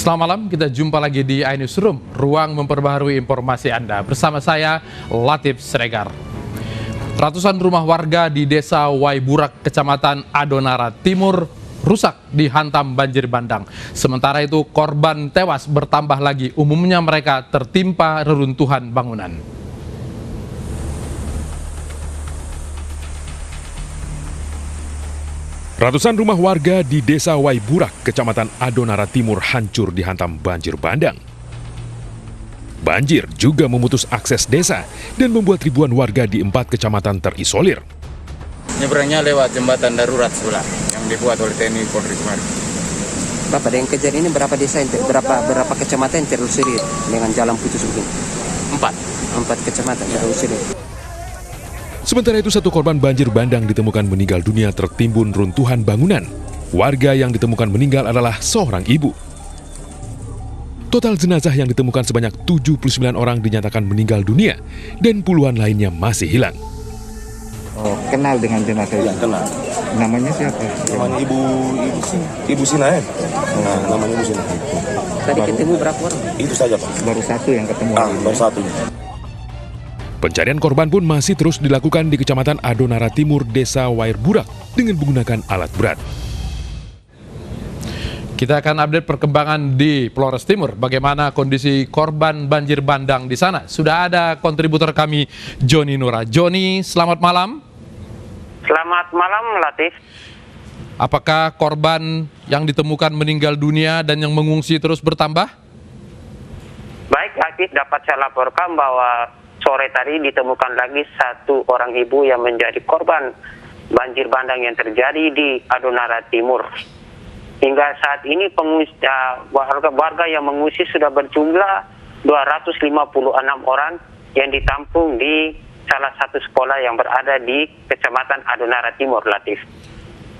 Selamat malam, kita jumpa lagi di iNewsroom, ruang memperbaharui informasi Anda. Bersama saya, Latif Sregar. Ratusan rumah warga di Desa Waiburak, Kecamatan Adonara Timur, rusak dihantam banjir bandang. Sementara itu, korban tewas bertambah lagi. Umumnya mereka tertimpa reruntuhan bangunan. Ratusan rumah warga di Desa Waiburak, Kecamatan Adonara Timur hancur dihantam banjir bandang. Banjir juga memutus akses desa dan membuat ribuan warga di 4 kecamatan terisolir. Nyebrangnya lewat jembatan darurat sebelah yang dibuat oleh TNI Polri kemarin. Bapak, dengan kejadian ini berapa desa, berapa kecamatan yang terusir dengan jalan putus begini? 4 kecamatan terusir. Sementara itu, satu korban banjir bandang ditemukan meninggal dunia tertimbun runtuhan bangunan. Warga yang ditemukan meninggal adalah seorang ibu. Total jenazah yang ditemukan sebanyak 79 orang dinyatakan meninggal dunia dan puluhan lainnya masih hilang. Oh, kenal dengan jenazah itu? Kenal. Namanya siapa? Namanya Ibu Sina ya. Nah, namanya Ibu Sina. Tadi ketemu berapa orang? Itu saja, Pak. Baru satu yang ketemu. Baru satu. Pencarian korban pun masih terus dilakukan di Kecamatan Adonara Timur, Desa Waiburak dengan menggunakan alat berat. Kita akan update perkembangan di Flores Timur. Bagaimana kondisi korban banjir bandang di sana? Sudah ada kontributor kami, Joni Nura. Joni, selamat malam. Selamat malam, Latif. Apakah korban yang ditemukan meninggal dunia dan yang mengungsi terus bertambah? Baik, Latif, dapat saya laporkan bahwa sore tadi ditemukan lagi satu orang ibu yang menjadi korban banjir bandang yang terjadi di Adonara Timur. Hingga saat ini warga yang mengungsi sudah berjumlah 256 orang yang ditampung di salah satu sekolah yang berada di Kecamatan Adonara Timur, Latif.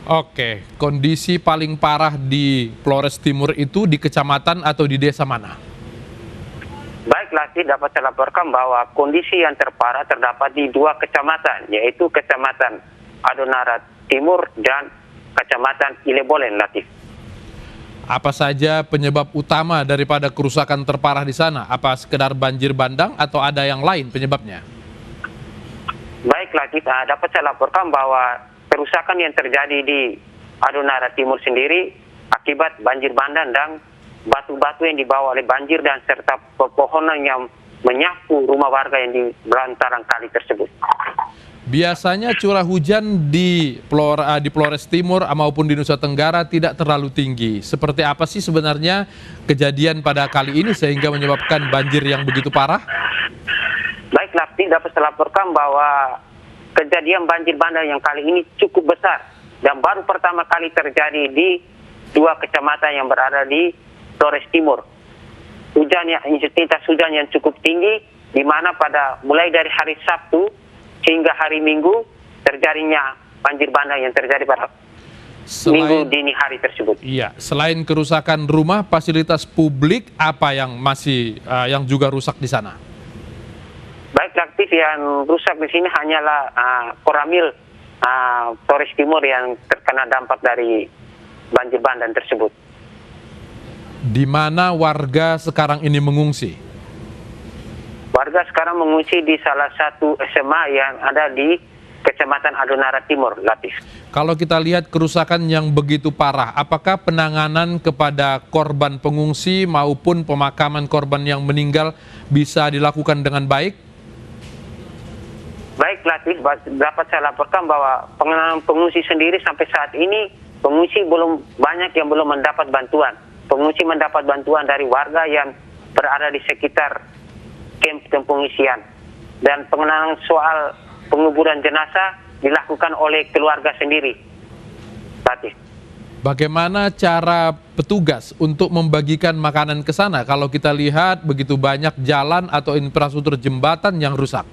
Oke, kondisi paling parah di Flores Timur itu di kecamatan atau di desa mana? Baik, Latif, dapat saya laporkan bahwa kondisi yang terparah terdapat di 2 kecamatan, yaitu Kecamatan Adonara Timur dan Kecamatan Ilebolen, Latif. Apa saja penyebab utama daripada kerusakan terparah di sana? Apa sekedar banjir bandang atau ada yang lain penyebabnya? Baik, Latif, dapat saya laporkan bahwa kerusakan yang terjadi di Adonara Timur sendiri akibat banjir bandang dan batu-batu yang dibawa oleh banjir dan serta pepohonan yang menyapu rumah warga yang di bantaran kali tersebut. Biasanya curah hujan di Flores Timur maupun di Nusa Tenggara tidak terlalu tinggi. Seperti apa sih sebenarnya kejadian pada kali ini sehingga menyebabkan banjir yang begitu parah? Baik, Latif, dapat saya laporkan bahwa kejadian banjir bandang yang kali ini cukup besar dan baru pertama kali terjadi di 2 kecamatan yang berada di Flores Timur. Intensitas hujan yang cukup tinggi, di mana mulai dari hari Sabtu hingga hari Minggu terjadinya banjir bandang yang terjadi pada minggu dini hari tersebut. Iya, selain kerusakan rumah, fasilitas publik apa yang yang juga rusak di sana? Baik, aktif yang rusak di sini hanyalah Koramil Flores Timur yang terkena dampak dari banjir bandang tersebut. Di mana warga sekarang ini mengungsi? Warga sekarang mengungsi di salah satu SMA yang ada di Kecamatan Adonara Timur, Latif. Kalau kita lihat kerusakan yang begitu parah, apakah penanganan kepada korban pengungsi maupun pemakaman korban yang meninggal bisa dilakukan dengan baik? Baik, Latif, dapat saya laporkan bahwa penanganan pengungsi sendiri sampai saat ini, pengungsi belum banyak yang belum mendapat bantuan. Pengungsi mendapat bantuan dari warga yang berada di sekitar kamp pengungsian. Dan pengenangan soal penguburan jenazah dilakukan oleh keluarga sendiri. Latif. Bagaimana cara petugas untuk membagikan makanan ke sana kalau kita lihat begitu banyak jalan atau infrastruktur jembatan yang rusak?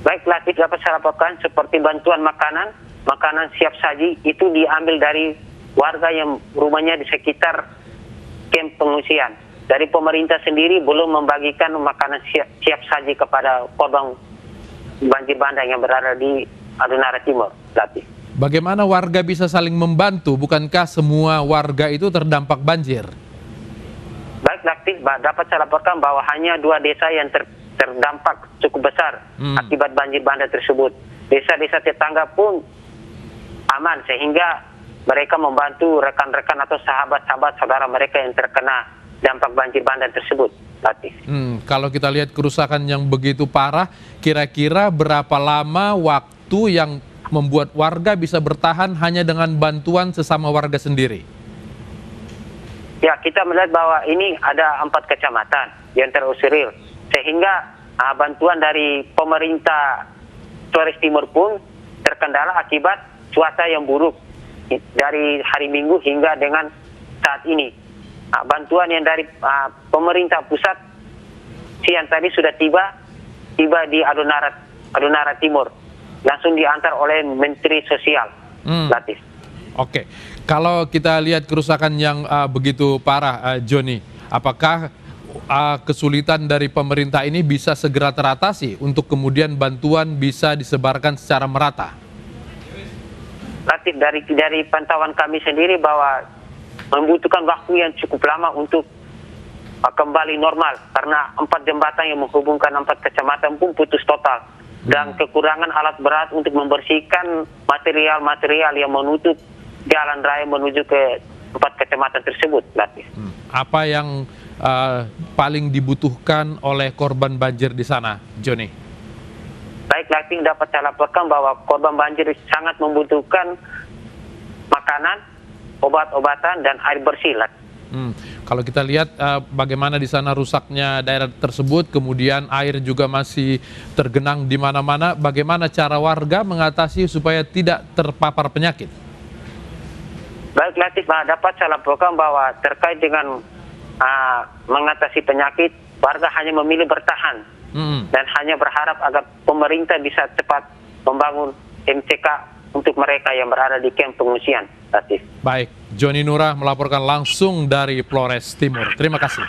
Baik, Latif, dapat saya laporkan seperti bantuan makanan siap saji itu diambil dari warga yang rumahnya di sekitar kamp pengungsian. Dari pemerintah sendiri belum membagikan makanan siap saji kepada korban banjir bandang yang berada di Adonara Timur, Latif. Bagaimana warga bisa saling membantu? Bukankah semua warga itu terdampak banjir? Baik, Latif, dapat saya laporkan bahwa hanya 2 desa yang terdampak cukup besar akibat banjir bandang tersebut. Desa-desa tetangga pun aman, sehingga mereka membantu rekan-rekan atau sahabat-sahabat saudara mereka yang terkena dampak banjir bandang tersebut, Latif. Kalau kita lihat kerusakan yang begitu parah, kira-kira berapa lama waktu yang membuat warga bisa bertahan hanya dengan bantuan sesama warga sendiri? Ya, kita melihat bahwa ini ada 4 kecamatan yang terusir, sehingga bantuan dari pemerintah Flores Timur pun terkendala akibat cuaca yang buruk dari hari Minggu hingga dengan saat ini. Bantuan yang dari pemerintah pusat siang tadi sudah tiba di Adonara Timur, langsung diantar oleh Menteri Sosial, Latif. Oke, kalau kita lihat kerusakan yang begitu parah, Joni, apakah kesulitan dari pemerintah ini bisa segera teratasi untuk kemudian bantuan bisa disebarkan secara merata? Latif, dari pantauan kami sendiri bahwa membutuhkan waktu yang cukup lama untuk kembali normal, karena 4 jembatan yang menghubungkan 4 kecamatan pun putus total, dan kekurangan alat berat untuk membersihkan material-material yang menutup jalan raya menuju ke 4 kecamatan tersebut, Latif. Apa yang paling dibutuhkan oleh korban banjir di sana, Joni? Baik, Latif, dapat saya laporkan bahwa korban banjir sangat membutuhkan makanan, obat-obatan, dan air bersih, Latif. Kalau kita lihat bagaimana di sana rusaknya daerah tersebut, kemudian air juga masih tergenang di mana-mana, bagaimana cara warga mengatasi supaya tidak terpapar penyakit? Baik, Latif, dapat saya laporkan bahwa terkait dengan mengatasi penyakit, warga hanya memilih bertahan dan hanya berharap agar pemerintah bisa cepat membangun MCK untuk mereka yang berada di kamp pengungsian, Latif. Baik, Joni Nurah melaporkan langsung dari Flores Timur. Terima kasih.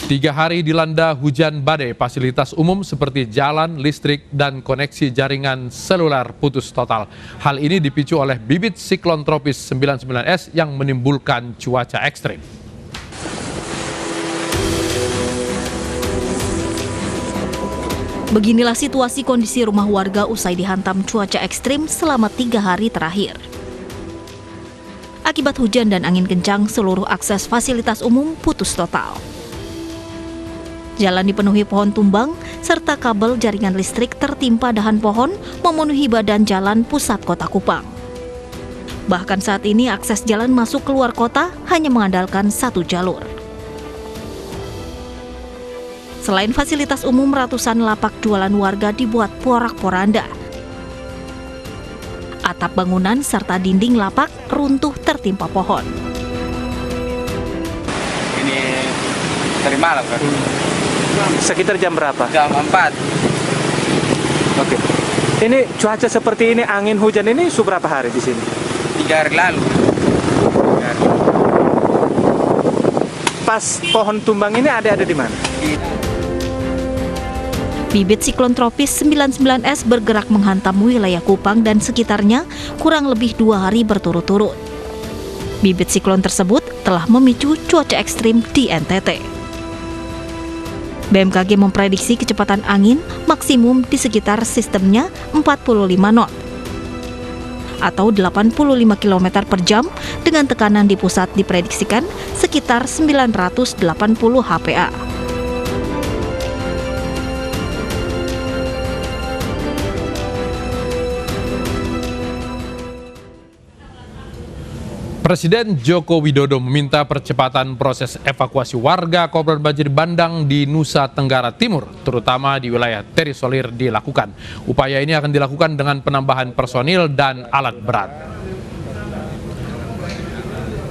3 hari dilanda hujan badai, fasilitas umum seperti jalan, listrik, dan koneksi jaringan seluler putus total. Hal ini dipicu oleh bibit siklon tropis 99S yang menimbulkan cuaca ekstrim. Beginilah situasi kondisi rumah warga usai dihantam cuaca ekstrim selama 3 hari terakhir. Akibat hujan dan angin kencang, seluruh akses fasilitas umum putus total. Jalan dipenuhi pohon tumbang, serta kabel jaringan listrik tertimpa dahan pohon memenuhi badan jalan pusat kota Kupang. Bahkan saat ini akses jalan masuk keluar kota hanya mengandalkan 1 jalur. Selain fasilitas umum, ratusan lapak jualan warga dibuat porak-poranda. Atap bangunan serta dinding lapak runtuh tertimpa pohon. Ini dari malam kan? Sekitar jam berapa? Jam 4. Oke. Ini cuaca seperti ini, angin hujan ini seberapa hari di sini? 3 hari lalu. Pas pohon tumbang ini ada di mana? Bibit siklon tropis 99S bergerak menghantam wilayah Kupang dan sekitarnya kurang lebih 2 hari berturut-turut. Bibit siklon tersebut telah memicu cuaca ekstrim di NTT. BMKG memprediksi kecepatan angin maksimum di sekitar sistemnya 45 knot atau 85 km per jam dengan tekanan di pusat diprediksikan sekitar 980 HPA. Presiden Joko Widodo meminta percepatan proses evakuasi warga korban banjir bandang di Nusa Tenggara Timur, terutama di wilayah terisolir dilakukan. Upaya ini akan dilakukan dengan penambahan personil dan alat berat.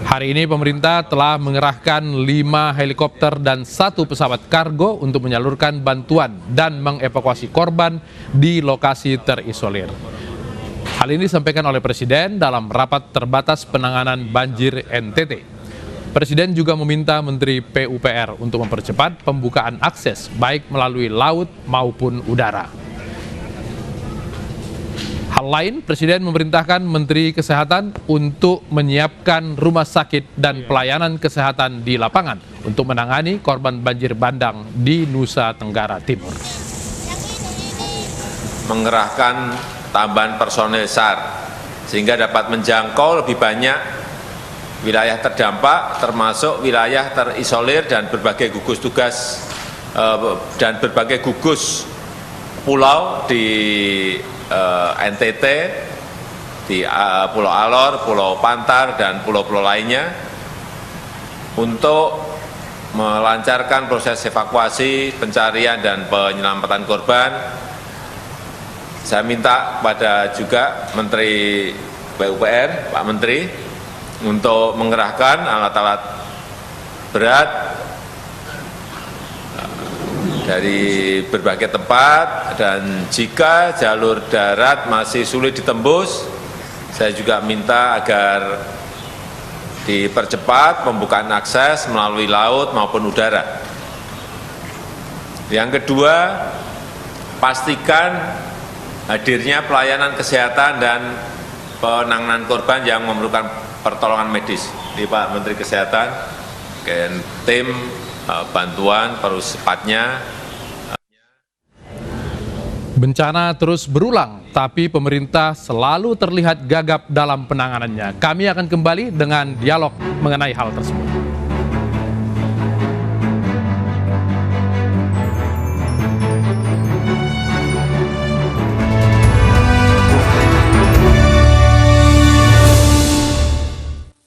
Hari ini pemerintah telah mengerahkan 5 helikopter dan 1 pesawat kargo untuk menyalurkan bantuan dan mengevakuasi korban di lokasi terisolir. Hal ini disampaikan oleh Presiden dalam rapat terbatas penanganan banjir NTT. Presiden juga meminta Menteri PUPR untuk mempercepat pembukaan akses baik melalui laut maupun udara. Hal lain, Presiden memerintahkan Menteri Kesehatan untuk menyiapkan rumah sakit dan pelayanan kesehatan di lapangan untuk menangani korban banjir bandang di Nusa Tenggara Timur. Mengerahkan tambahan personel SAR sehingga dapat menjangkau lebih banyak wilayah terdampak, termasuk wilayah terisolir dan berbagai gugus tugas dan berbagai gugus pulau di NTT, di Pulau Alor, Pulau Pantar, dan pulau-pulau lainnya untuk melancarkan proses evakuasi, pencarian, dan penyelamatan korban. Saya minta kepada juga Menteri PUPR, Pak Menteri, untuk mengerahkan alat-alat berat dari berbagai tempat, dan jika jalur darat masih sulit ditembus, saya juga minta agar dipercepat pembukaan akses melalui laut maupun udara. Yang kedua, pastikan hadirnya pelayanan kesehatan dan penanganan korban yang memerlukan pertolongan medis. Di Pak Menteri Kesehatan, tim bantuan perlu cepatnya. Bencana terus berulang, tapi pemerintah selalu terlihat gagap dalam penanganannya. Kami akan kembali dengan dialog mengenai hal tersebut.